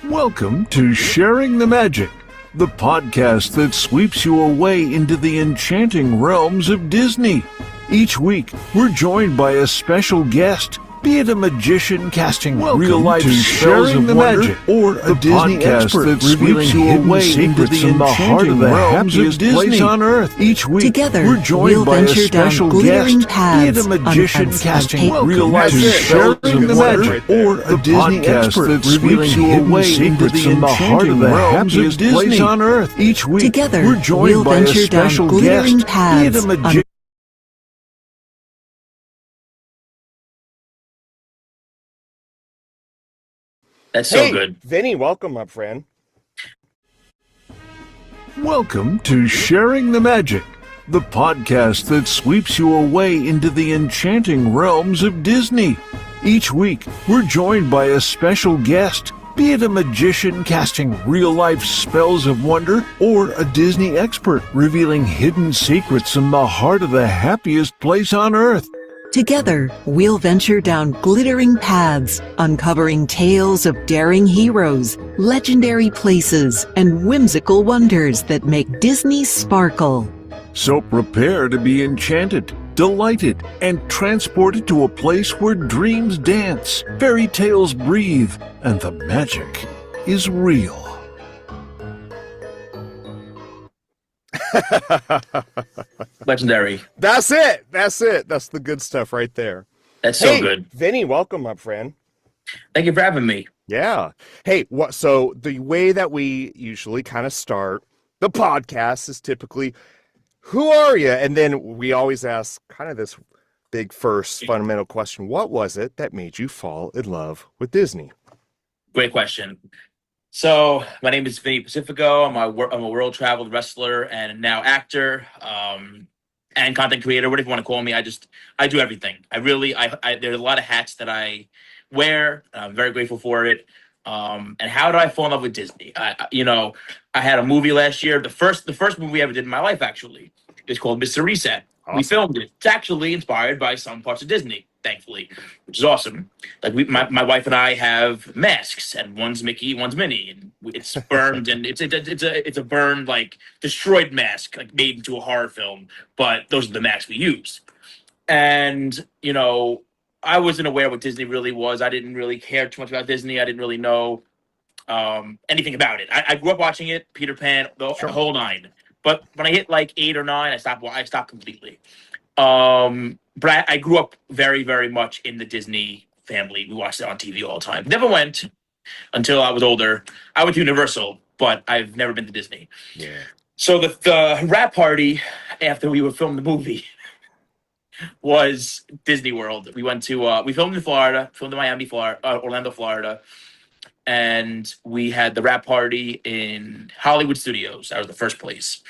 Welcome to Sharing the Magic, the podcast that sweeps you away into the enchanting realms of Disney. Each week, we're joined by a special guest, be it a magician casting real-life spells of wonder, or a Disney expert that sweeps you away into the enchanting realms of Disney on Earth. Each week, together, we're joined by a special guest, be it a magician casting real-life spells of wonder, or a Disney expert that sweeps you away into the enchanting realms of Disney on Earth. Each week, together, we're joined by a special guest, be it a magician. That's so good. Vinny, welcome, my friend. Welcome to Sharing the Magic, the podcast that sweeps you away into the enchanting realms of Disney. Each week, we're joined by a special guest, be it a magician casting real-life spells of wonder, or a Disney expert revealing hidden secrets in the heart of the happiest place on Earth. Together, we'll venture down glittering paths, uncovering tales of daring heroes, legendary places, and whimsical wonders that make Disney sparkle. So prepare to be enchanted, delighted, and transported to a place where dreams dance, fairy tales breathe, and the magic is real. Legendary. That's it. That's the good stuff right there. That's so good. Vinny, welcome, my friend. Thank you for having me. Yeah. Hey, so the way that we usually kind of start the podcast is typically, who are you? And then we always ask kind of this big first fundamental question. What was it that made you fall in love with Disney? Great question. So my name is Vinny Pacifico. I'm a world-traveled wrestler and now actor and content creator, whatever you want to call me. I do everything. There's a lot of hats that I wear. I'm very grateful for it. And how did I fall in love with Disney? I had a movie last year. The first movie I ever did in my life, actually. It's called Mr. Reset. Awesome. We filmed it. It's actually inspired by some parts of Disney, thankfully, which is awesome. Like my wife and I have masks, and one's Mickey, one's Minnie, and it's burned, and it's a burned, like, destroyed mask, like made into a horror film. But those are the masks we use. And I wasn't aware what Disney really was. I didn't really care too much about Disney. I didn't really know anything about it. I grew up watching it, Peter Pan, the whole nine. But when I hit like 8 or 9, I stopped completely. But I grew up very, very much in the Disney family. We watched it on TV all the time. Never went until I was older. I went to Universal, but I've never been to Disney. Yeah. So the wrap party after we would film the movie was Disney World. We went to we filmed in Florida, filmed in Miami, Florida, Orlando, Florida. And we had the wrap party in Hollywood Studios. That was the first place.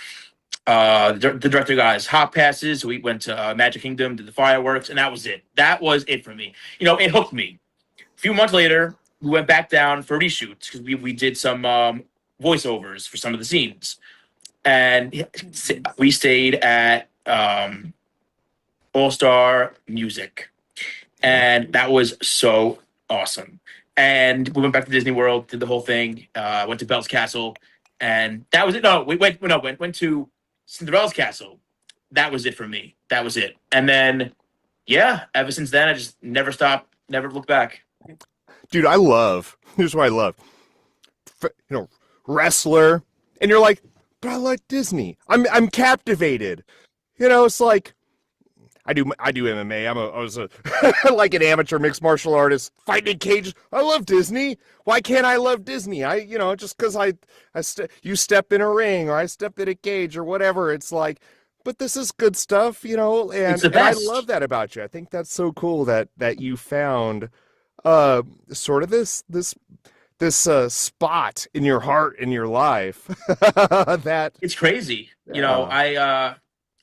The director got his hot passes. So we went to Magic Kingdom, did the fireworks, and that was it. That was it for me. It hooked me. A few months later, we went back down for reshoots because we did some voiceovers for some of the scenes. And we stayed at All-Star Music. And that was so awesome. And we went back to Disney World, did the whole thing, went to Belle's Castle, and that was it. No, we went to Cinderella's Castle. That was it for me. That was it. And then, ever since then, I just never stopped, never looked back. Dude, here's what I love. Wrestler, and you're like, but I like Disney. I'm captivated. It's like, I do MMA. I was like an amateur mixed martial artist fighting in cages. I love Disney. Why can't I love Disney? Just because you step in a ring or I step in a cage or whatever. It's like, but this is good stuff, and I love that about you. I think that's so cool that you found sort of this spot in your heart in your life that it's crazy.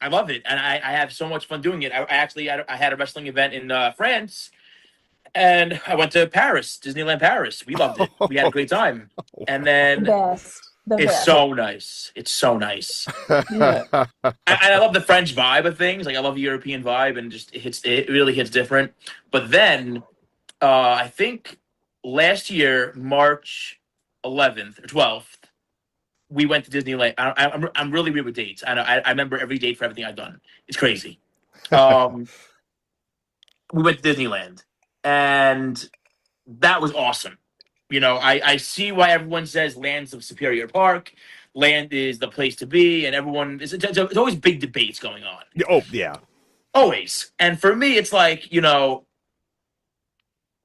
I love it, and I have so much fun doing it. I had a wrestling event in France, and I went to Paris, Disneyland Paris. We loved it. We had a great time. And then it's so nice. It's so nice. Yeah. I love the French vibe of things. Like, I love the European vibe, and it really hits different. But then I think last year, March 11th or 12th, we went to Disneyland. I'm really weird with dates. I know I remember every date for everything I've done. It's crazy. We went to Disneyland, and that was awesome. You know, I see why everyone says Land's the superior park. Land is the place to be, and everyone it's always big debates going on. Oh yeah. Always. And for me, it's like, you know,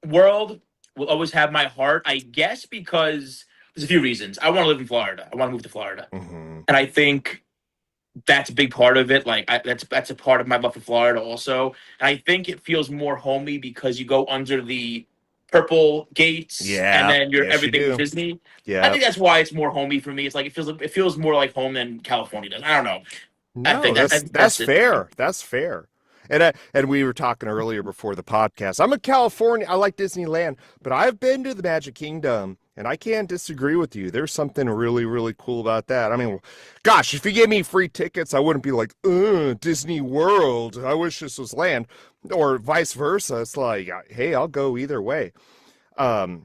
World will always have my heart, I guess, because there's a few reasons. I want to live in Florida. I want to move to Florida. Mm-hmm. And I think that's a big part of it. Like that's a part of my love for Florida also. And I think it feels more homey because you go under the purple gates, and then you're everything with Disney. Yeah, I think that's why it's more homey for me. It's like it feels more like home than California does. I don't know. No, I think that's fair. That's fair. And we were talking earlier before the podcast. I'm in California. I like Disneyland, but I've been to the Magic Kingdom, and I can't disagree with you. There's something really, really cool about that. I mean, gosh, if you gave me free tickets, I wouldn't be like, Disney World. I wish this was land, or vice versa. It's like, hey, I'll go either way. All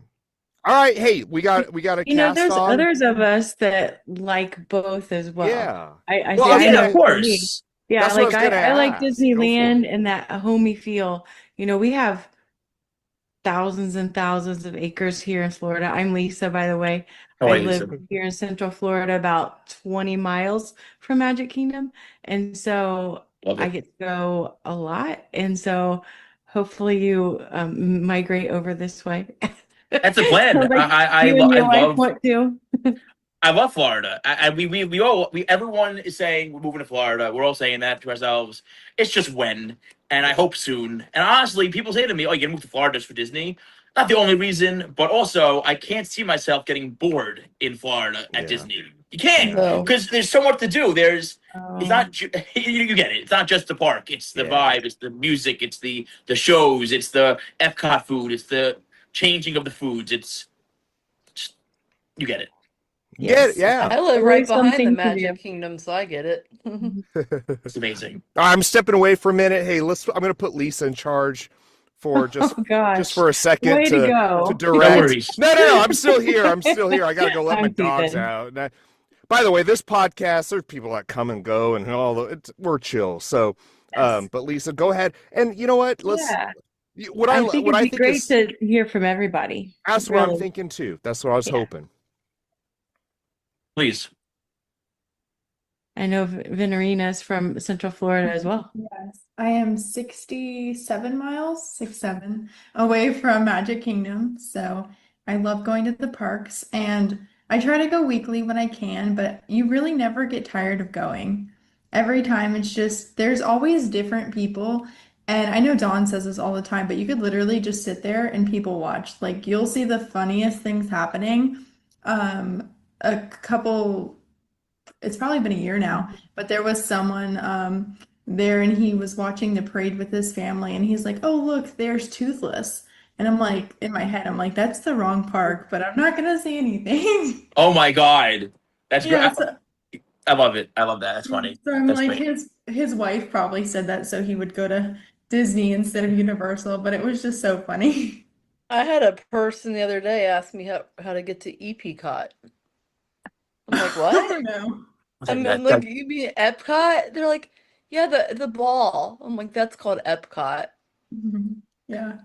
right, hey, we got a cast there's on. others of us that like both as well. Yeah. Of course. Yeah, That's what I like ask. Disneyland and that homey feel. You know, we have thousands and thousands of acres here in Florida. I'm Lisa, by the way. I live here in Central Florida, about 20 miles from Magic Kingdom. And so I get to go a lot. And so hopefully you migrate over this way. That's the plan. So, I love Florida. Everyone is saying we're moving to Florida. We're all saying that to ourselves. It's just when, and I hope soon. And honestly, people say to me, "Oh, you gonna move to Florida just for Disney?" Not the only reason, but also I can't see myself getting bored in Florida at Disney. You can't, because there's so much to do. It's not you get it. It's not just the park. It's the vibe. It's the music. It's the shows. It's the Epcot food. It's the changing of the foods. It's just, you get it. Yes. Yeah. I live right behind the Magic Kingdom, so I get it. It's amazing. I'm stepping away for a minute. Hey, I'm going to put Lisa in charge for just for a second to direct. No, I'm still here. I got to go let my dogs out. By the way, this podcast, there's people that come and go, and we're chill. So, but Lisa, go ahead. And you know what? I think it'd be great to hear from everybody. That's what I'm thinking too. That's what I was hoping. Please. I know Vinarina's from Central Florida as well. Yes, I am 67 miles, away from Magic Kingdom. So I love going to the parks, and I try to go weekly when I can, but you really never get tired of going. Every time it's just, there's always different people. And I know Dawn says this all the time, but you could literally just sit there and people watch. Like, you'll see the funniest things happening. It's probably been a year now, but there was someone there, and he was watching the parade with his family, and he's like, "Oh, look, there's Toothless." And I'm like, in my head, I'm like, that's the wrong park, but I'm not gonna say anything. Oh my God. That's great. So, I love it. I love that. That's funny. So I'm That's like, great. his wife probably said that so he would go to Disney instead of Universal, but it was just so funny. I had a person the other day ask me how to get to Epcot. I'm like, what? Oh no. I'm like, you mean Epcot? They're like, yeah, the ball. I'm like, that's called Epcot. Yeah.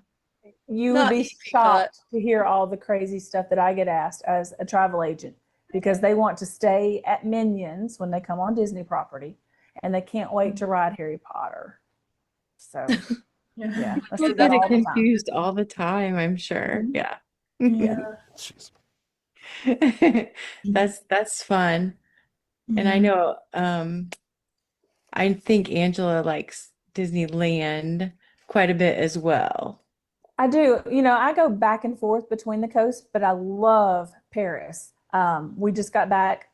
You Not would be Epcot. shocked to hear all the crazy stuff that I get asked as a travel agent, because they want to stay at Minions when they come on Disney property, and they can't wait to ride Harry Potter. So yeah, I see People that get all the time. confused all the time, I'm sure. Yeah. Yeah. That's fun. And I know I think Angela likes Disneyland quite a bit as well. I do. I go back and forth between the coasts, but I love Paris. We just got back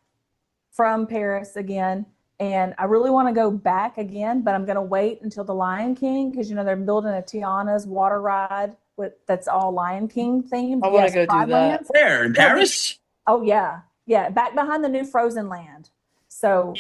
from Paris again, and I really want to go back again, but I'm going to wait until the Lion King, because they're building a Tiana's water ride that's all Lion King themed. I want to go do that. Where? In Paris? Oh yeah, back behind the new Frozen Land. So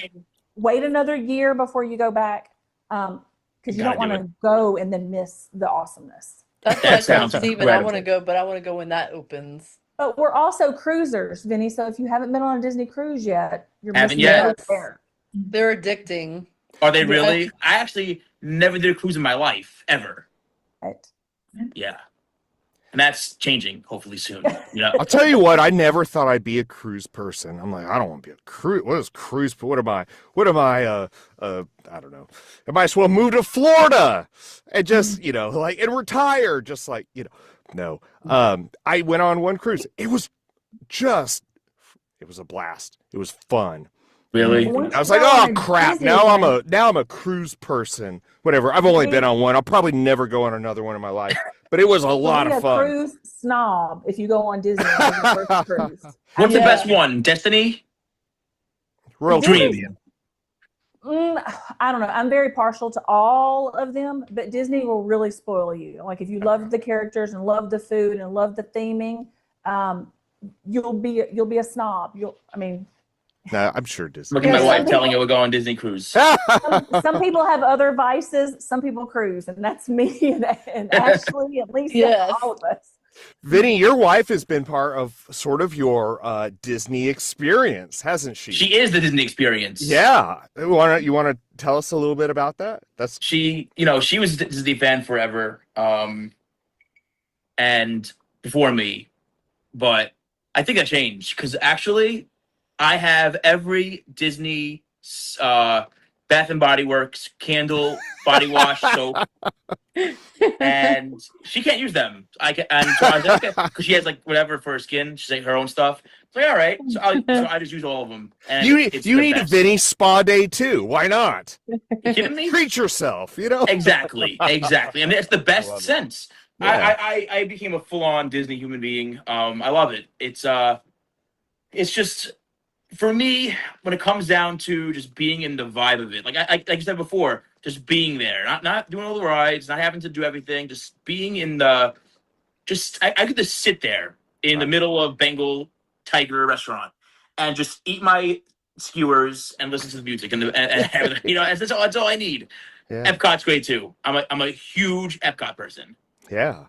wait another year before you go back, because you don't want to go and then miss the awesomeness. That's why I told sounds Steven I want to go, but I want to go when that opens. But we're also cruisers, Vinny. So if you haven't been on a Disney cruise yet, you're Haven't missing yet? out there. They're addicting. Are they really? I actually never did a cruise in my life, ever. Right. Yeah. And that's changing, hopefully soon. Yeah. I'll tell you what, I never thought I'd be a cruise person. I'm like, I don't want to be a cruise. What is cruise? What am I? I don't know. I might as well move to Florida and just, and retire. Just like, no. I went on one cruise. It was a blast. It was fun. Really? I was like, oh crap! Now I'm a cruise person. Whatever. I've only been on one. I'll probably never go on another one in my life. But it was a lot of fun. Cruise snob if you go on Disney as your first cruise. What's the best one? Destiny? Royal Caribbean. I don't know. I'm very partial to all of them, but Disney will really spoil you. Like if you love the characters and love the food and love the theming, you'll be a snob. No, I'm sure Disney. Look at my wife telling you we'll go on Disney cruise. Some people have other vices. Some people cruise, and that's me and Ashley, at least all of us. Vinny, your wife has been part of sort of your Disney experience, hasn't she? She is the Disney experience. Yeah. You want to tell us a little bit about that? She was a Disney fan forever, and before me, but I think that changed because actually I have every Disney Bath and Body Works candle body wash soap, and she can't use them. So I was like, okay, because she has like whatever for her skin. She's like her own stuff. So all right, so I just use all of them. And you need a Vinny spa day too. Why not? You kidding me? Treat yourself. Exactly. I mean, it's the best sense. Yeah. I became a full-on Disney human being. I love it. It's just. For me, when it comes down to just being in the vibe of it, like you said before, just being there, not doing all the rides, not having to do everything, just being in the, I could just sit there in the middle of Bengal Tiger restaurant and just eat my skewers and listen to the music and that's all I need. Yeah. Epcot's great too. I'm a huge Epcot person. Yeah.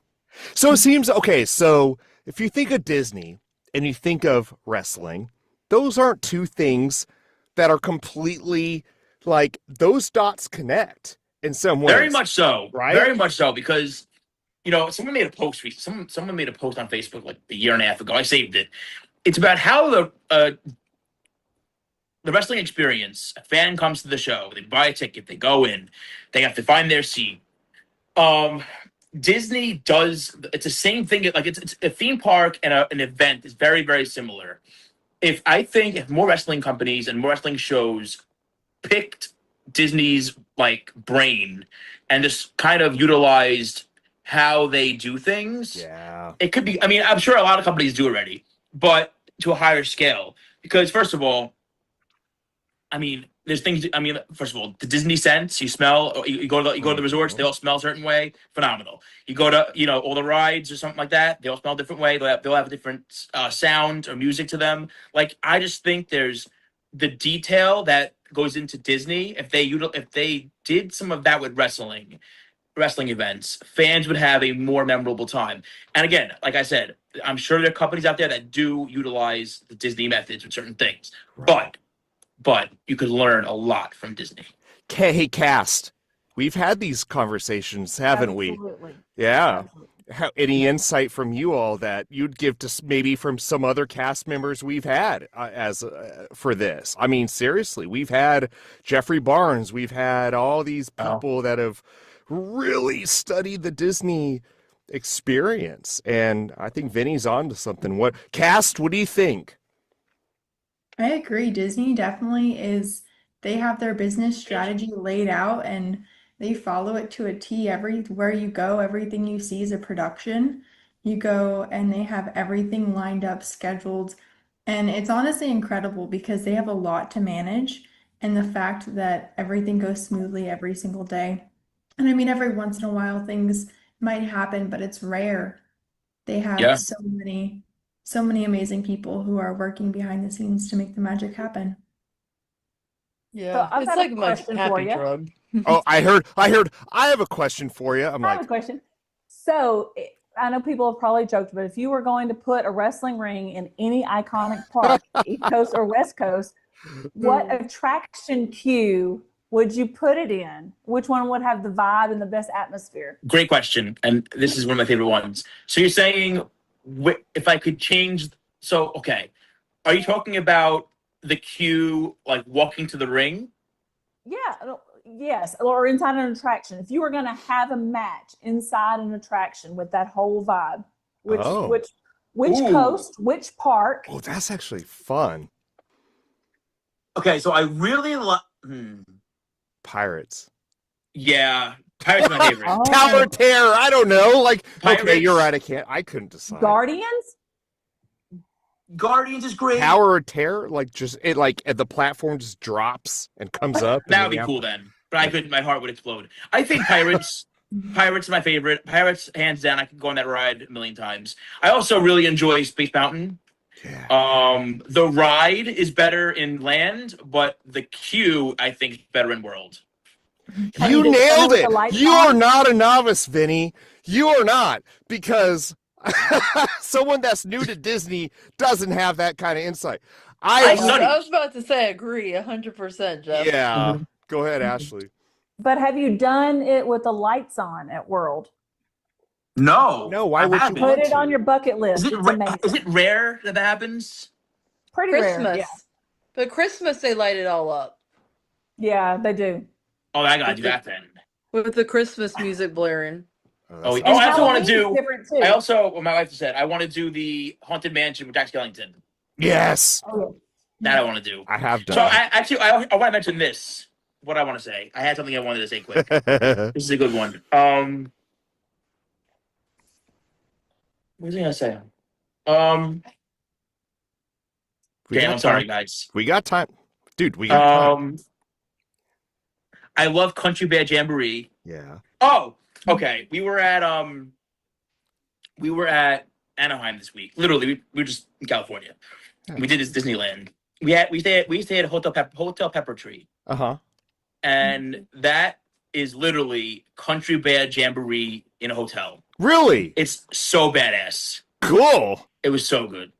So it seems okay. So if you think of Disney and you think of wrestling, those aren't two things that are completely like those dots connect in some way. Very much so. Right? Very much so because someone made a post someone made a post on Facebook like a year and a half ago. I saved it. It's about how the wrestling experience, a fan comes to the show, they buy a ticket, they go in, they have to find their seat. Disney does it's the same thing. Like it's a theme park and an event is very, very similar. If more wrestling companies and more wrestling shows picked Disney's like brain and just kind of utilized how they do things, it could be. I mean, I'm sure a lot of companies do already, but to a higher scale. Because first of all, I mean, there's things. I mean, first of all, the Disney scents you smell. You go to the resorts, they all smell a certain way. Phenomenal. You go to all the rides or something like that, they all smell a different way. They'll have a different sound or music to them. Like I just think there's the detail that goes into Disney. If they did some of that with wrestling events, fans would have a more memorable time. And again, like I said, I'm sure there are companies out there that do utilize the Disney methods with certain things, but you could learn a lot from Disney. Hey, cast. We've had these conversations, haven't we? Yeah. Any insight from you all that you'd give to maybe from some other cast members we've had for this? I mean, seriously, we've had Jeffrey Barnes. We've had all these people that have really studied the Disney experience. And I think Vinny's on to something. What do you think? I agree. Disney definitely is, they have their business strategy laid out and they follow it to a T. Everywhere you go, everything you see is a production. You go and they have everything lined up, scheduled. And it's honestly incredible because they have a lot to manage. And the fact that everything goes smoothly every single day. And I mean, every once in a while things might happen, but it's rare. They have so many amazing people who are working behind the scenes to make the magic happen. Yeah, So I've it's got like a my question for happy you. drug. Oh, I heard. I have a question for you. I have a question. So I know people have probably joked, but if you were going to put a wrestling ring in any iconic park, East Coast or West Coast, what attraction queue would you put it in? Which one would have the vibe and the best atmosphere? Great question, and this is one of my favorite ones. So you're saying if I could change? So okay, are you talking about the queue, like walking to the ring? Yeah, yes, or inside an attraction. If you were going to have a match inside an attraction with that whole vibe, which coast, which park? Oh, that's actually fun. Okay, so I really love Pirates. Yeah, Pirates are my favorite. Tower of Terror. I don't know. Like, Pirates. Okay, you're right. I couldn't decide. Guardians is great. Tower of Terror, like the platform just drops and comes up. That would be cool then. But my heart would explode. I think Pirates. Pirates are my favorite. Pirates, hands down. I could go on that ride a million times. I also really enjoy Space Mountain. Yeah. The ride is better in land, but the queue I think is better in world. You nailed it. You are not a novice, Vinny. You are not, because someone that's new to Disney doesn't have that kind of insight. I was about to say, agree 100%, Jeff. Yeah. Go ahead, Ashley. But have you done it with the lights on at World? No. Why would you put it on your bucket list? Is it rare that happens? Pretty Christmas. rare. Yeah. But Christmas, they light it all up. Yeah, they do. Oh, I gotta do that then. With the Christmas music blaring. I also want to do. I also, what my wife said, I want to do the Haunted Mansion with Jack Skellington. Yes. That I want to do. I have done. So I want to mention this. What I want to say. I had something I wanted to say quick. This is a good one. What was I gonna say? Okay, I'm sorry, guys. We got time, dude. We got time. I love Country Bear Jamboree. Yeah. Oh, okay. We were at Anaheim this week. Literally, we were just in California. We did this Disneyland. We stayed at Hotel Pepper Tree. And that is literally Country Bear Jamboree in a hotel. Really? It's so badass. Cool. It was so good.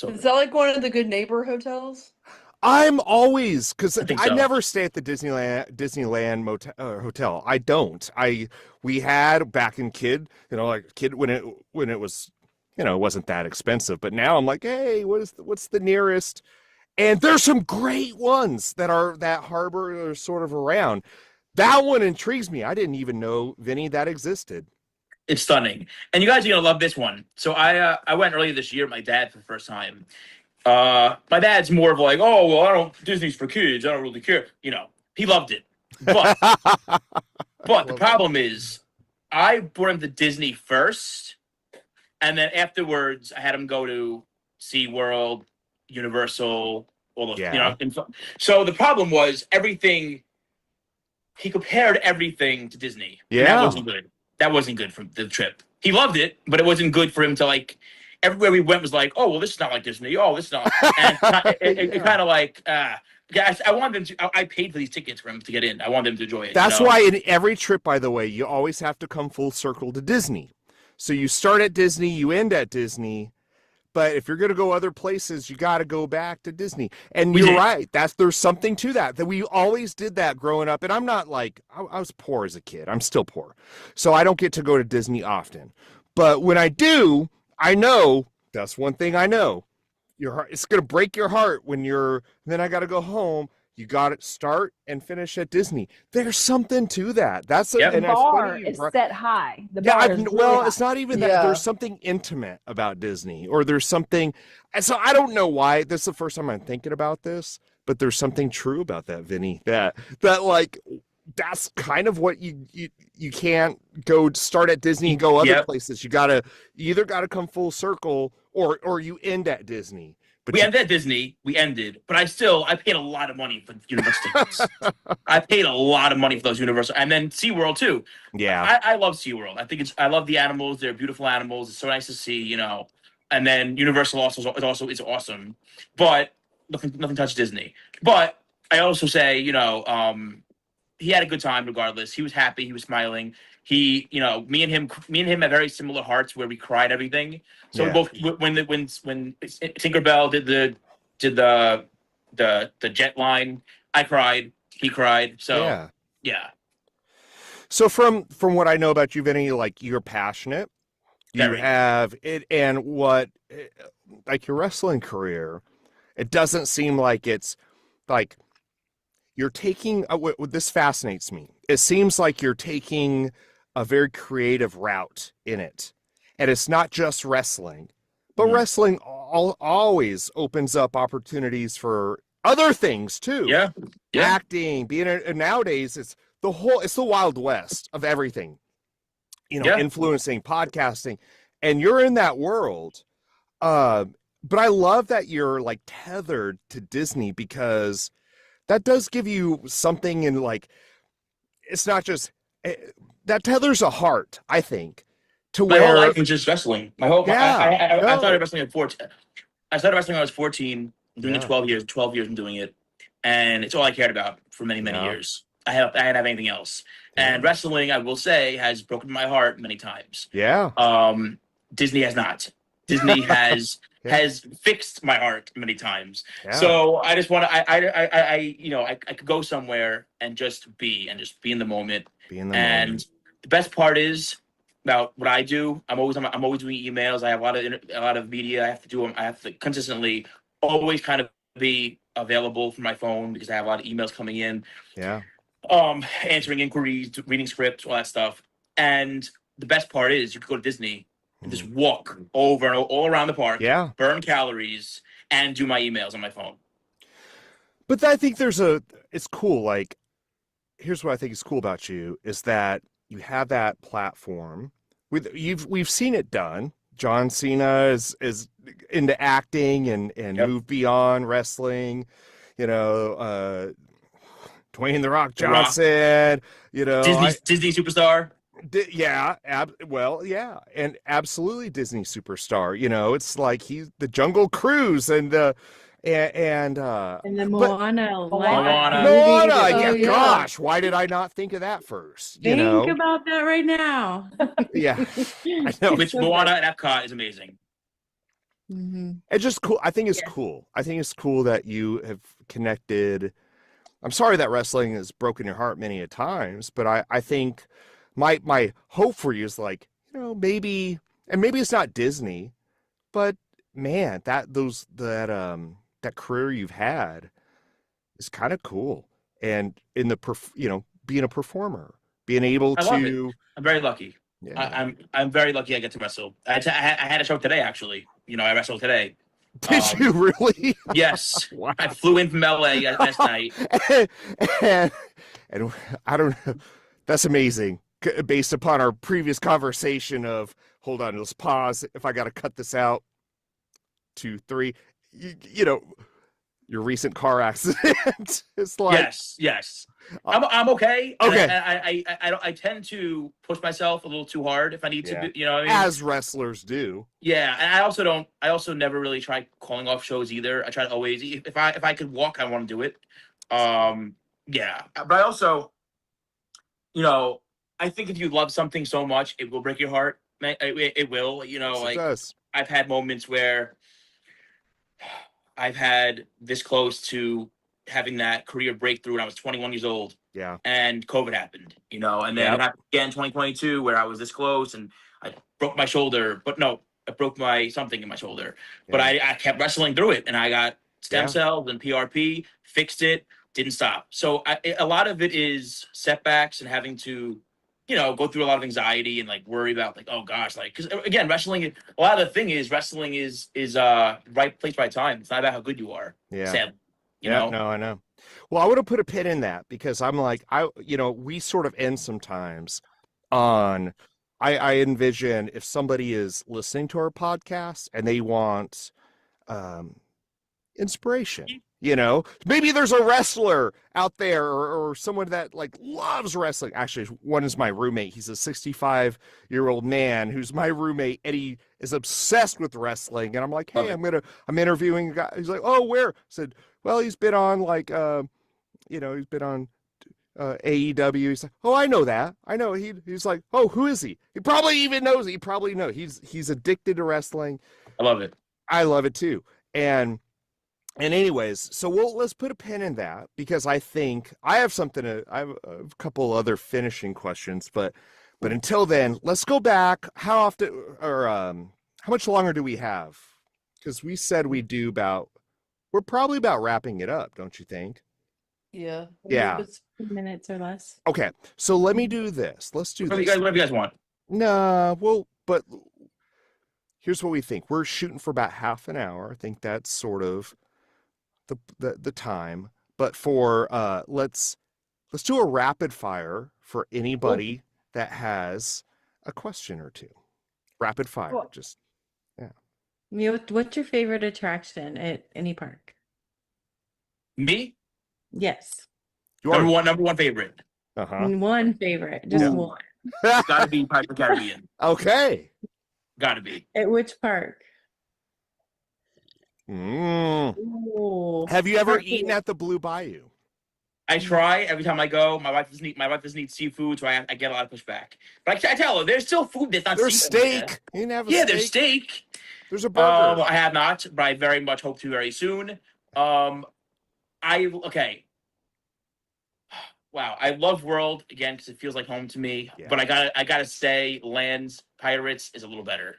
Is that like one of the Good Neighbor hotels? I'm always, because I so. never stay at the Disneyland motel, hotel. I don't. We had back in kid when it was, it wasn't that expensive. But now I'm like, hey, what's the nearest? And there's some great ones that harbor are sort of around. That one intrigues me. I didn't even know, Vinny, that existed. It's stunning. And you guys are going to love this one. So I went earlier this year with my dad for the first time. My dad's more of like, oh, well, Disney's for kids. I don't really care. He loved it. But the problem is I brought him to Disney first. And then afterwards, I had him go to SeaWorld, Universal, all those, So the problem was he compared everything to Disney. Yeah. And that wasn't good. That wasn't good for the trip. He loved it, but it wasn't good for him to everywhere we went was like, oh, well, this is not like Disney. Oh, this is not. And it kind of guys, I wanted them to, I paid for these tickets for him to get in. I wanted them to enjoy it. That's why in every trip, by the way, you always have to come full circle to Disney. So you start at Disney, you end at Disney. But if you're going to go other places, you got to go back to Disney. And you're right. There's something to that we always did that growing up. And I'm not I was poor as a kid. I'm still poor. So I don't get to go to Disney often. But when I do, I know that's one thing I know. Your heart, it's going to break your heart then I got to go home. You got to start and finish at Disney. There's something to that. The bar is set high. The bar is really high. It's not even that. There's something intimate about Disney, or there's something. And so I don't know why. This is the first time I'm thinking about this, but there's something true about that, Vinny. That's kind of what you can't go start at Disney and go other places. You either got to come full circle or you end at Disney. But we ended at Disney. We ended, but I paid a lot of money for Universal tickets. I paid a lot of money for those Universal, and then SeaWorld too. Yeah, I love SeaWorld. I love the animals. They're beautiful animals. It's so nice to see, And then Universal also is awesome, but nothing touched Disney. But I also say, he had a good time regardless. He was happy. He was smiling. He, me and him have very similar hearts where we cried everything. So we both when Tinkerbell did the jet line, I cried. He cried. So yeah. So from what I know about you, Vinny, like you're passionate. You have it, and what like your wrestling career, it doesn't seem like it's like you're taking this fascinates me. It seems like you're taking a very creative route in it, and it's not just wrestling, but wrestling always opens up opportunities for other things too. Yeah. Acting, and nowadays it's the Wild West of everything. Influencing, podcasting, and you're in that world. But I love that you're like tethered to Disney, because that does give you something in like, it's not just that tethers a heart, I think, to my where whole life was just wrestling. I started wrestling at 14. I started wrestling when I was 14, doing it 12 years. 12 years I'm doing it, and it's all I cared about for many years. I didn't have anything else. And wrestling, I will say, has broken my heart many times. Disney has not. Disney has fixed my heart many times. So I just want to, I could go somewhere and just be in the moment. And the best part is about what I do. I'm always doing emails. I have a lot of media I have to do. I have to consistently always kind of be available for my phone, because I have a lot of emails coming in. Answering inquiries, reading scripts, all that stuff. And the best part is you could go to Disney and just walk over and all around the park, burn calories, and do my emails on my phone. But I think it's cool. Like, here's what I think is cool about you is that you have that platform. We've seen it done. John Cena is into acting and moved beyond wrestling. Dwayne "The Rock" Johnson. Disney superstar. And absolutely Disney superstar. It's like he's the Jungle Cruise and the Moana. Gosh, why did I not think of that first? Think about that right now. I know. Which Moana at Epcot is amazing. It's just cool. I think it's cool. I think it's cool that you have connected. I'm sorry that wrestling has broken your heart many a times, but I think my hope for you is like, maybe it's not Disney, but man, that career you've had is kind of cool. And in the being a performer, being able to, I'm very lucky. I'm very lucky I get to wrestle. I had a show today, actually. I wrestled today. Did you really? Yes. Wow. I flew in from LA last night. and I don't know. That's amazing. Based upon our previous conversation of, hold on, let's pause. If I got to cut this out, 2, 3, your recent car accident. It's like, yes. I'm okay. Okay. I tend to push myself a little too hard if I need to. What I mean? As wrestlers do. Yeah, and I also never really try calling off shows either. I try to always, if I could walk, I want to do it. Yeah, but I also, I think if you love something so much, it will break your heart. It will. It does. I've had moments where I've had this close to having that career breakthrough when I was 21 years old. Yeah. And COVID happened, and then it happened again in 2022 where I was this close and I broke my shoulder, I broke something in my shoulder, but I kept wrestling through it and I got stem cells and PRP, fixed it, didn't stop. So a lot of it is setbacks and having to, go through a lot of anxiety and like worry about like, oh gosh, like, because again, wrestling, a lot of the thing is wrestling is right place, right time. It's not about how good you are. Yeah. Sadly, No, I know. Well, I would have put a pin in that because I'm like, we sort of end sometimes on, I envision if somebody is listening to our podcast and they want inspiration, maybe there's a wrestler out there or someone that like loves wrestling. Actually, one is my roommate. He's a 65-year-old man who's my roommate and he is obsessed with wrestling. And I'm like, hey, I'm interviewing a guy. He's like, oh, where? I said, well, he's been on like, he's been on AEW. He's like, oh, I know that. I know. He's like, oh, who is he? He probably even knows. He probably knows. He's addicted to wrestling. I love it. I love it too. And anyways, so let's put a pin in that, because I think I have I have a couple other finishing questions, but until then, let's go back. How often, or how much longer do we have? Because we said we're probably about wrapping it up, don't you think? Yeah. Yeah. It's 2 minutes or less. Okay, so let me do this. Let's do this. Whatever you guys want. Nah, well, but here's what we think. We're shooting for about half an hour. I think that's sort of the time. But for let's do a rapid fire for anybody that has a question or two. Rapid fire. Cool. Just What's your favorite attraction at any park? Me? Yes. Number one favorite. Uh-huh. One favorite, just Yeah. one. Gotta be Pirates of the Caribbean. Okay. Gotta be. At which park? Ooh. Have you ever eaten at the Blue Bayou? I try every time I go. My wife doesn't eat seafood, so I get a lot of pushback. But I tell her there's still food that's not There's seafood steak. there. You didn't have a Yeah, steak? there's steak. There's a burger. I have not, but I very much hope to very soon. Okay. Wow, I love World again because it feels like home to me. Yeah. But I gotta say, Lands Pirates is a little better.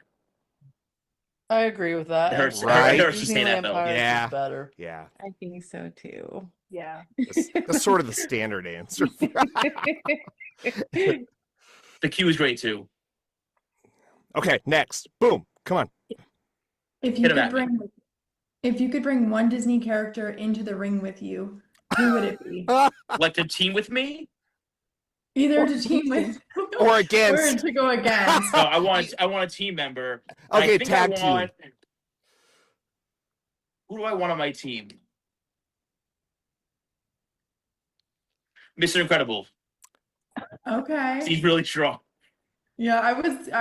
I agree with that. It hurts. Right. It hurts to say that Disneyland though. Pirates Yeah. is better. Yeah. I think so too. Yeah. That's sort of the standard answer. The queue is great too. Okay, next. Boom. Come on. If you Hit 'em could at me. bring one Disney character into the ring with you, who would it be? Like to team with me? Either to team with Or against. or to go against. No, I want a team member. I Okay, think tag I want, who do I want on my team? Mr. Incredible. Okay. He's really strong. Yeah, I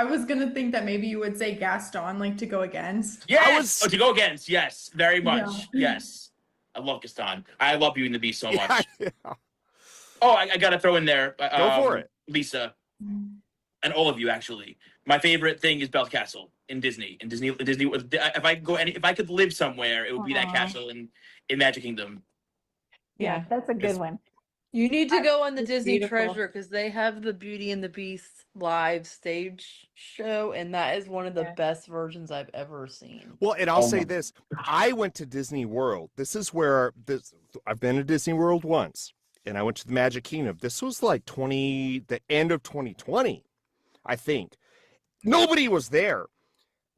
was gonna think that maybe you would say Gaston, like to go against. Yes. To go against. Yes, very much. Yeah. Yes. I love Gaston. I love Beauty and the Beast so much. Yeah. Oh, I got to throw in there. Go for it. Lisa, and all of you actually. My favorite thing is Belle's Castle in Disney. If I could live somewhere, it would be that Aw. castle in Magic Kingdom. Yeah, that's a good one. You need to go on the It's Disney beautiful. Treasure because they have the Beauty and the Beast live stage show, and that is one of the Yeah. best versions I've ever seen. Well, and I'll Oh say my this. I went to Disney World. This is where I've been to Disney World once, and I went to the Magic Kingdom. This was like the end of 2020, I think. Nobody was there.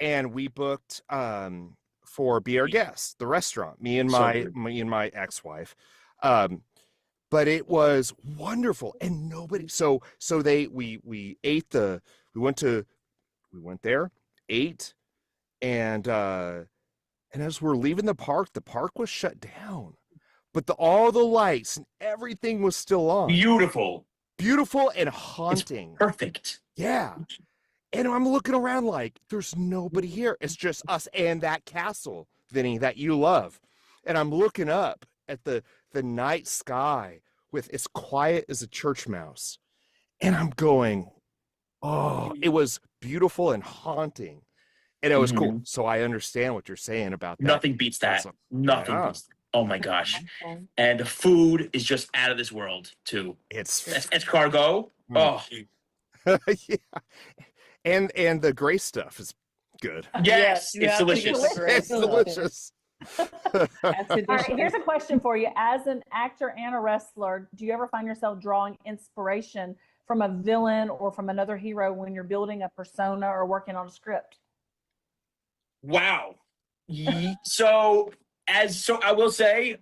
And we booked for Be Our Guest, the restaurant, me and So my good. my ex-wife. But it was wonderful, and nobody. So we ate we went there, ate, and as we're leaving the park was shut down, but all the lights and everything was still on. Beautiful. Beautiful and haunting. Perfect. Yeah. And I'm looking around like there's nobody here. It's just us and that castle, Vinny, that you love. And I'm looking up at the night sky with as quiet as a church mouse. And I'm going, oh, it was beautiful and haunting. And it was cool. So I understand what you're saying about that. Nothing beats that. Awesome. Nothing Yeah. beats. Oh my gosh. And the food is just out of this world too. It's Escargot. Oh yeah. And the gray stuff is good. yes, you it's have to get delicious. the gray It's stuff. delicious. That's All right, here's a question for you. As an actor and a wrestler, do you ever find yourself drawing inspiration from a villain or from another hero when you're building a persona or working on a script? Wow. So I will say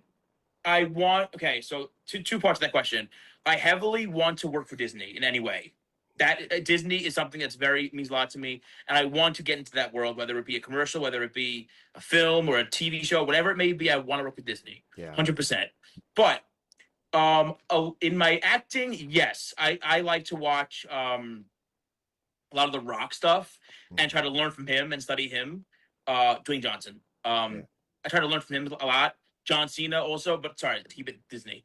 so two parts of that question. I heavily want to work for Disney in any way. That Disney is something that's means a lot to me, and I want to get into that world, whether it be a commercial, whether it be a film or a TV show, whatever it may be. I want to work with Disney, Yeah. 100%. But in my acting, yes, I like to watch a lot of the Rock stuff and try to learn from him and study him. Dwayne Johnson. I try to learn from him a lot. John Cena also, but sorry, keep it Disney.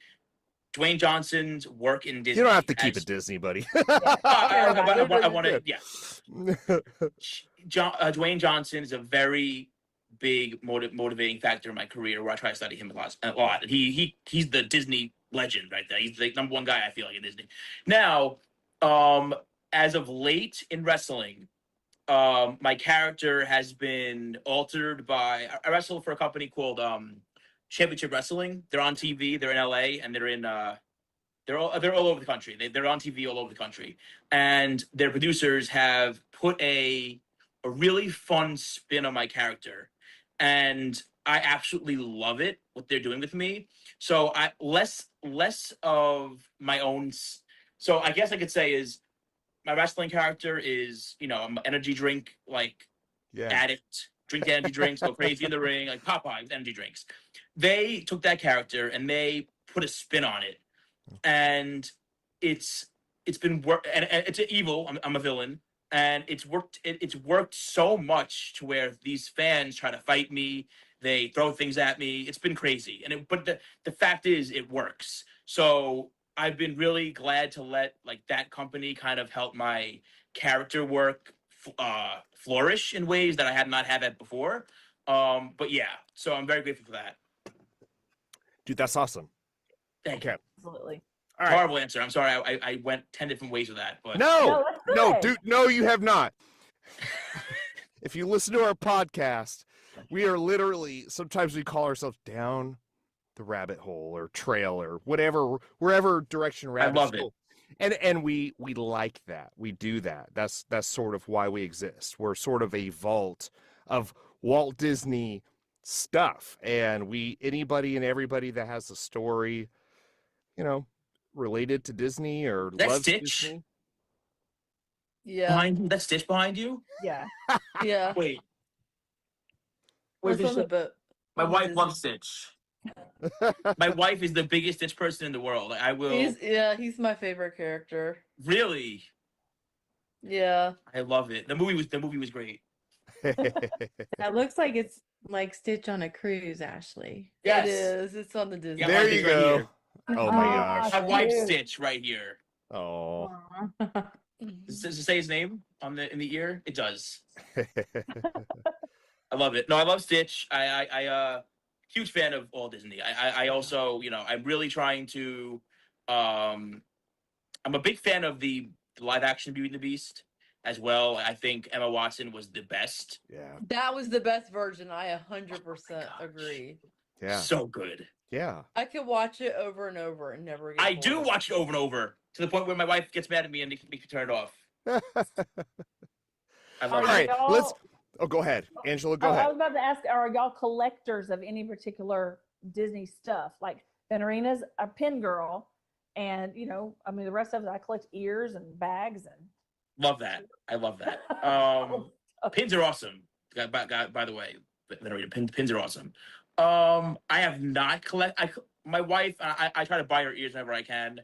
Dwayne Johnson's work in Disney. You don't have to keep it Disney, buddy. I want to. Yeah. Dwayne Johnson is a very big motivating factor in my career, where I try to study him a lot. And he's the Disney legend right there. He's the number one guy I feel like in Disney. Now, as of late in wrestling, my character has been altered by. I wrestle for a company called Championship Wrestling. They're on TV. They're in LA, and they're in. They're all over the country. They're on TV all over the country, and their producers have put a really fun spin on my character, and I absolutely love it. What they're doing with me. So I less of my own. So I guess I could say is my wrestling character is, I'm an energy drink addict. Drink the energy drinks, go crazy in the ring, like Popeye energy drinks. They took that character and they put a spin on it, and it's been work. And it's evil. I'm a villain, and it's worked. It's worked so much to where these fans try to fight me. They throw things at me. It's been crazy, but the fact is, it works. So I've been really glad to let that company kind of help my character work flourish in ways that I had not had that before. But yeah, so I'm very grateful for that. Dude, that's awesome. Thank you. Absolutely. All right. Horrible answer. I'm sorry. I went 10 different ways with that. But No, that's good. dude, no, you have not. If you listen to our podcast, we are literally, sometimes we call ourselves down the rabbit hole or trail or whatever, wherever direction rabbits I love go. And we like that. We do that. That's sort of why we exist. We're sort of a vault of Walt Disney stuff, and anybody and everybody that has a story, related to Disney or That's loves Stitch. Disney. Yeah. Behind you? That's Stitch behind you? Yeah. Yeah. Wait. What's on the boat? My wife loves Stitch. My wife is the biggest Stitch person in the world. I will. He's my favorite character. Really? Yeah. I love it. The movie was great. That looks like it's like Stitch on a cruise, Ashley. Yes. It is. It's on the Disney. Yeah, There my you wife's right go. here. Oh my gosh. My wife's Cute. Stitch right here. Oh. Does it say his name in the ear? It does. I love it. No, I love Stitch. I huge fan of all Disney. I also, I'm really trying to. I'm a big fan of the live action Beauty and the Beast as well. I think Emma Watson was the best. Yeah. That was the best version. I 100% agree. Yeah. So good. Yeah. I could watch it over and over and never get I bored. do watch it over and over to the point where my wife gets mad at me and makes me turn it off. I All love right. Y'all- Go ahead. Angela, go I ahead. was about to ask, are y'all collectors of any particular Disney stuff? Like Venerina's a pin girl, and the rest of it, I collect ears and bags and. Love that. I love that. Pins are awesome. By the way, pins are awesome. I have not my wife. I try to buy her ears whenever I can.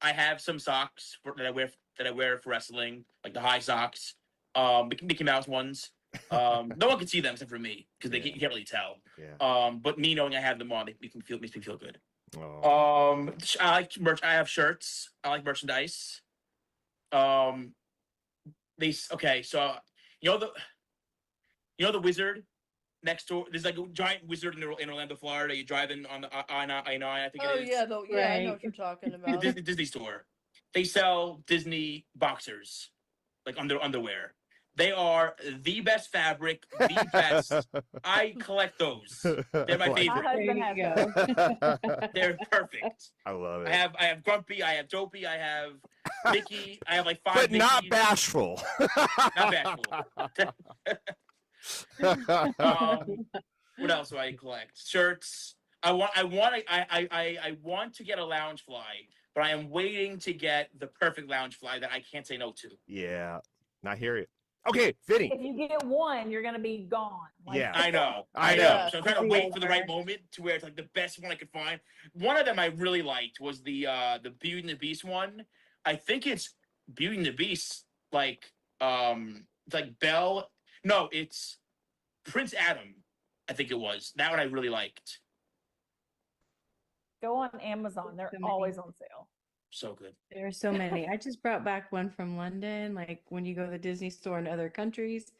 I have some socks that I wear for wrestling, like the high socks. Mickey Mouse ones. No one can see them except for me because you can't really tell. Yeah. But me knowing I have them on, makes me feel good. Oh. I like merch. I have shirts. I like merchandise. So the wizard next door. There's like a giant wizard in Orlando, Florida. You're driving on the I-9, I think it is. I know what you're talking about. The Disney store. They sell Disney boxers, like underwear. They are the best fabric, the best. I collect those. They're my My favorite. husband has There you those. They're perfect. I love it. I have Grumpy, I have Dopey, I have Mickey, I have like 5 but not Mickeys. bashful. Not bashful. What else do I collect? Shirts. I want to get a lounge fly, but I am waiting to get the perfect lounge fly that I can't say no to. Yeah. Not hear it. Okay, Vinny. If you get one, you're gonna be gone. Yeah. I know. I know. So I'm trying to wait for the right moment to where it's like the best one I could find. One of them I really liked was the Beauty and the Beast one. I think it's Beauty and the Beast, it's like Belle. No, it's Prince Adam. I think it was that one I really liked. Go on Amazon. They're So many. always on sale. So good. There are so many. I just brought back one from London. Like when you go to the Disney store in other countries,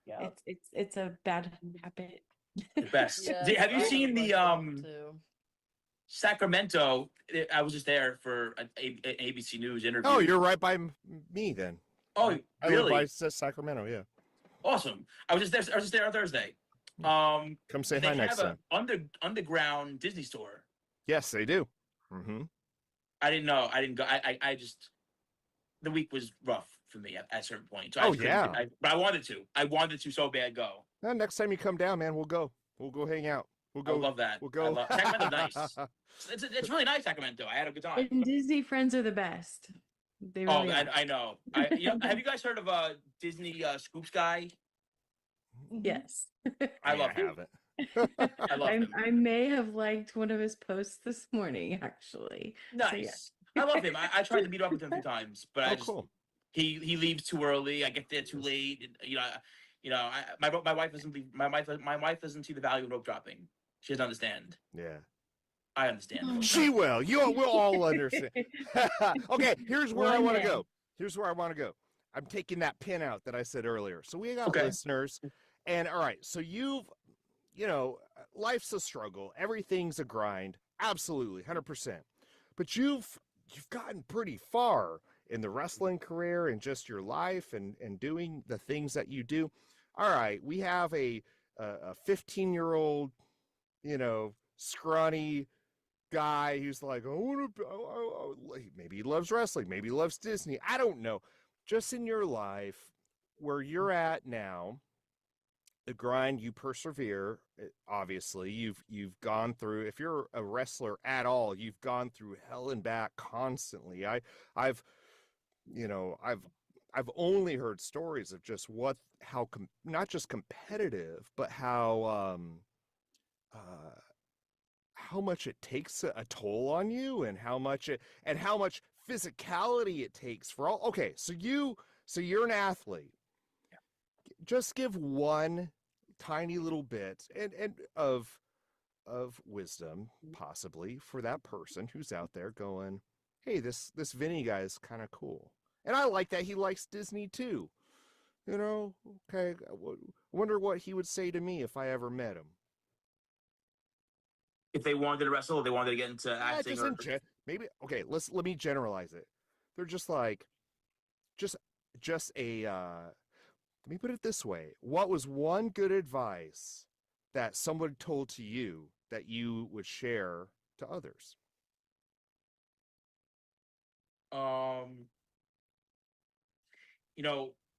Yeah. it's a bad habit. The best. Yes, Have you I have seen a the bunch of them, too. Sacramento? I was just there for an ABC News interview. Oh, you're right by me then. Oh, I live really? by Sacramento, yeah. Awesome. I was just there on Thursday. Come say They hi next have time. an underground Disney store. Yes, they do. Mm-hmm. I didn't know. I didn't go. I just, the week was rough for me at a certain point. So Oh, I couldn't- yeah. but I wanted to. I wanted to so bad go. Now, next time you come down, man, we'll go. We'll go hang out. We'll I go. love that. We'll go. Sacramento's nice. It's really nice, Sacramento. I had a good time. And Disney friends are the best. They really are. I know. Have you guys heard of Disney Scoops guy? Yes. I love I him. haven't. I love him. I may have liked one of his posts this morning, actually. Nice. So, yeah. I love him. I tried to meet up with him a few times, but I Oh, just cool. he leaves too early. I get there too late. My wife doesn't leave. My wife doesn't see the value of rope dropping. She doesn't understand. Yeah. I understand. She will. We'll all understand. Okay, here's where I One want to day. go. Here's where I want to go. I'm taking that pin out that I said earlier. So we got Okay. listeners. And all right, so life's a struggle. Everything's a grind. Absolutely, 100%. But you've gotten pretty far in the wrestling career and just your life and doing the things that you do. All right, we have a 15-year-old, scrawny guy who's like, maybe he loves wrestling, maybe he loves Disney. I don't know. Just in your life, where you're at now, the grind, you persevere. Obviously, you've gone through. If you're a wrestler at all, you've gone through hell and back constantly. I've only heard stories of just how not just competitive, but how much it takes a toll on you, and how much physicality it takes for all. Okay, so you're an athlete. Just give one tiny little bit and of wisdom, possibly, for that person who's out there going, hey, this Vinny guy is kind of cool. And I like that he likes Disney too. Okay, I wonder what he would say to me if I ever met him. If they wanted to wrestle, or they wanted to get into acting, maybe. Okay, let me generalize it. They're just like, just a. Let me put it this way: what was one good advice that someone told to you that you would share to others?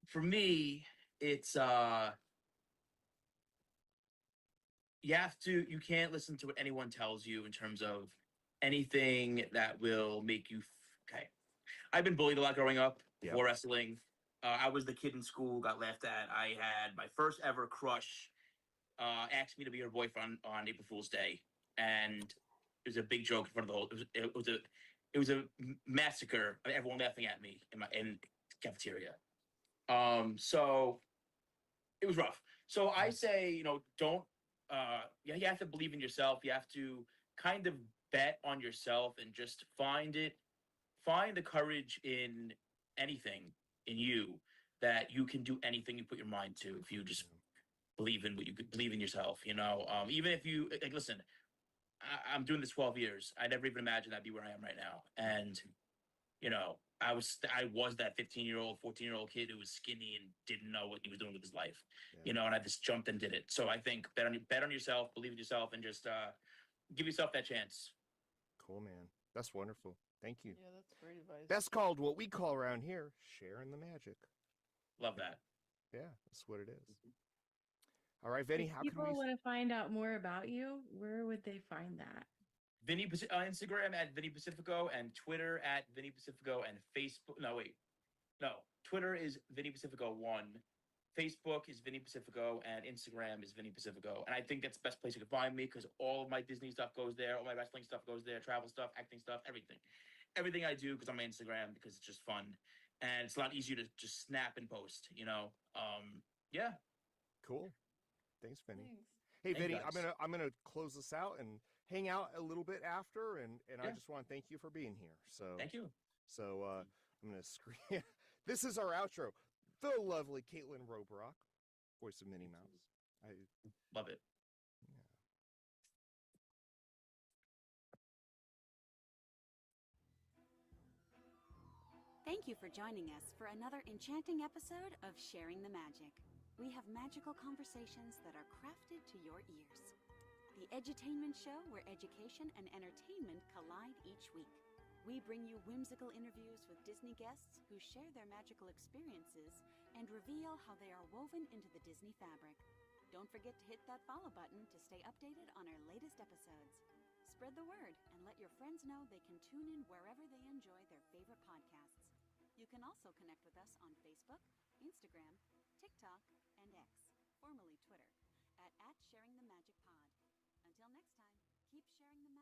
For me, it's you can't listen to what anyone tells you in terms of anything that will make you okay. I've been bullied a lot growing up before wrestling. I was the kid in school, got laughed at. I had my first ever crush asked me to be her boyfriend on April Fool's Day, and it was a big joke in front of the whole. It was a massacre of everyone laughing at me in cafeteria. So it was rough. So I say, don't. You have to believe in yourself. You have to kind of bet on yourself and just find the courage in anything in you, that you can do anything you put your mind to if you just believe in what you could believe in yourself. Even if you listen, I'm doing this 12 years. I never even imagined I'd be where I am right now. And I was that 15-year-old, 14-year-old kid who was skinny and didn't know what he was doing with his life. And I just jumped and did it. So I think bet on yourself, believe in yourself, and just give yourself that chance. Cool, man. That's wonderful. Thank you. Yeah, that's great advice. That's called what we call around here sharing the magic. Love that. Yeah, that's what it is. All right, Vinny, how can people we want to find out more about you, where would they find that? Vinny Instagram at Vinny Pacifico, and Twitter at Vinny Pacifico, and Facebook. Twitter is Vinny Pacifico 1. Facebook is Vinny Pacifico, and Instagram is Vinny Pacifico. And I think that's the best place you can find me, because all of my Disney stuff goes there, all my wrestling stuff goes there, travel stuff, acting stuff, everything. Everything I do because on my Instagram, because it's just fun. And it's a lot easier to just snap and post, Yeah. Cool. Thanks, Vinny. Thanks. Hey, Thanks, Vinny, guys. I'm gonna close this out and hang out a little bit after, and I Yeah. just want to thank you for being here. So Thank you. So I'm gonna screen. This is our outro. The lovely Caitlin Robrock, voice of Minnie Mouse. I love it. Yeah. Thank you for joining us for another enchanting episode of Sharing the Magic. We have magical conversations that are crafted to your ears. The edutainment show where education and entertainment collide each week. We bring you whimsical interviews with Disney guests who share their magical experiences and reveal how they are woven into the Disney fabric. Don't forget to hit that follow button to stay updated on our latest episodes. Spread the word and let your friends know they can tune in wherever they enjoy their favorite podcasts. You can also connect with us on Facebook, Instagram, TikTok, and X, formerly Twitter, at @SharingTheMagicPod. Until next time, keep sharing the